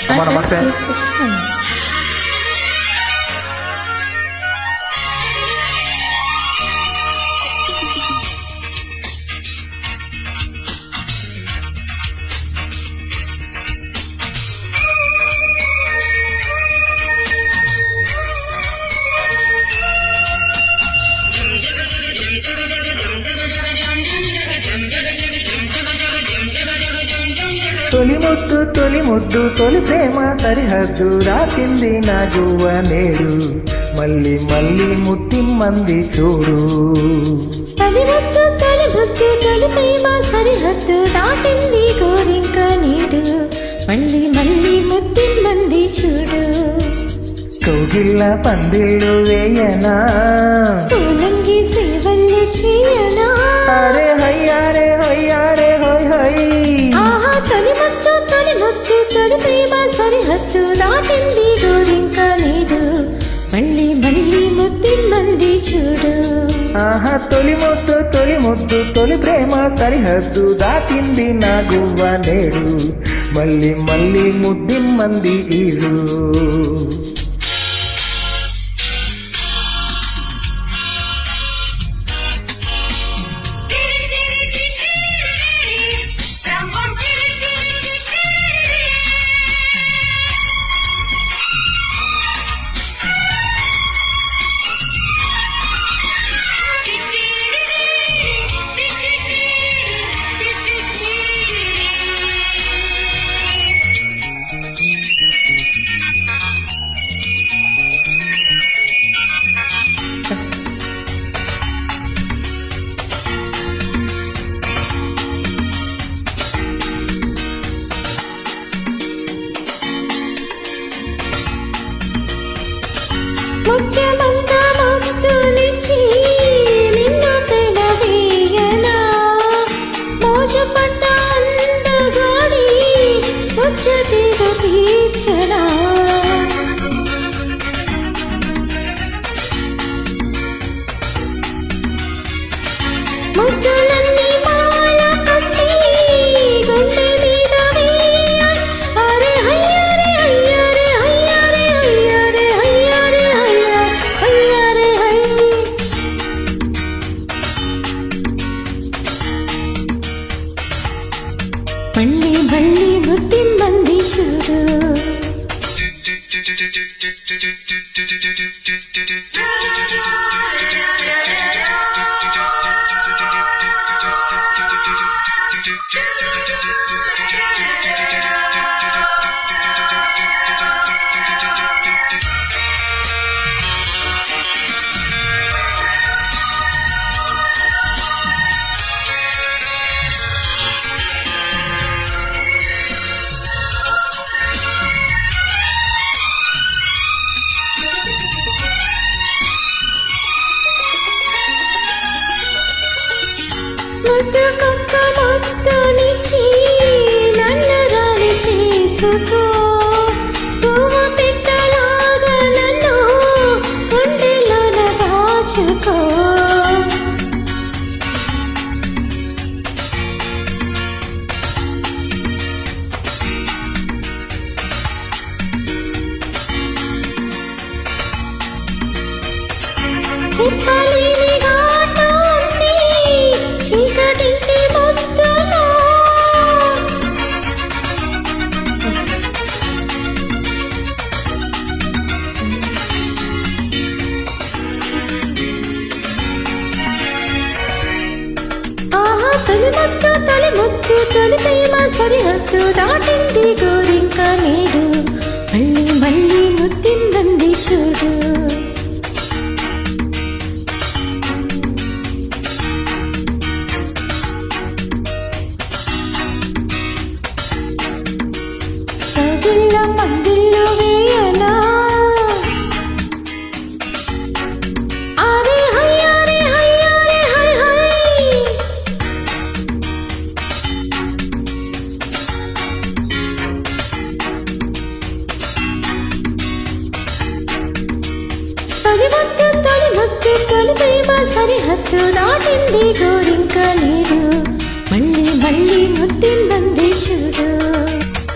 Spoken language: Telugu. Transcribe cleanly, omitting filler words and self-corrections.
నమస్తే. తొలి ముద్దు తొలి ప్రేమ సరిహద్దు రాచింది నా గువ్వ నేడు మళ్ళీ మళ్ళీ ముత్తిమ్మంది చూడు. తొలి ముద్దు తొలి ప్రేమ సరిహద్దు దాటింది గోరింక నేడు మళ్ళీ మళ్ళీ ముత్తిమ్మంది చూడు. కౌగిళ్ళ పందిళ్ళు వేయనా పూలంగి సేవలు చేయనా అరే హయ్యారే హయ్యారే హోయ్ హై. ఆహా తొలి ముద్దు తొలి ప్రేమ సరిహద్దు దాటింది గోరింక నేడు మళ్ళీ మళ్ళీ ముత్తిమ్మంది చూడు. ఆహా తొలి ముద్దు తొలి ప్రేమ సరిహద్దు దాటింది నా గువ్వ నేడు మళ్ళీ మళ్ళీ ముద్దిమ్మంది ఈడు. ముత్యమంత ముద్దులిచ్చి నిన్ను పెనవేయనా మోజపడ్డ అందగాడి ముచ్చటిగా తీర్చనా. ముద్దులన్నీ మాల కట్టి గుండె మీద వేయ అరే హయ్యారే హయ్యారే హయ్యారే హయ్యారే హయ్యారే హయ్యారే హై. మళ్ళీ మళ్ళీ ముత్తిమ్మంది చూడు. ముద్దు కుక్క ముద్దునిచ్చి నన్ను రాణి చేసుకో పువ్వు పెట్టలాగా నన్ను గుండెలోన దాచుకో. చెప్పలేని ఘాటు ఉంది చీకటింటి ముద్దులో. ఆహా తొలి ముద్దు తొలి ప్రేమ సరిహద్దు దాటింది గోరింక నేడు మళ్ళీ మళ్ళీ ముత్తిమ్మంది చూడు. కౌగిళ్ళ పందిళ్ళు వేయనా అరే హయ్యారే హయ్యారే హై హై. తొలి ప్రేమ సరిహద్దు దాటింది గోరింక నేడు మళ్ళీ మళ్ళీ ముత్తిమ్మంది చూడు.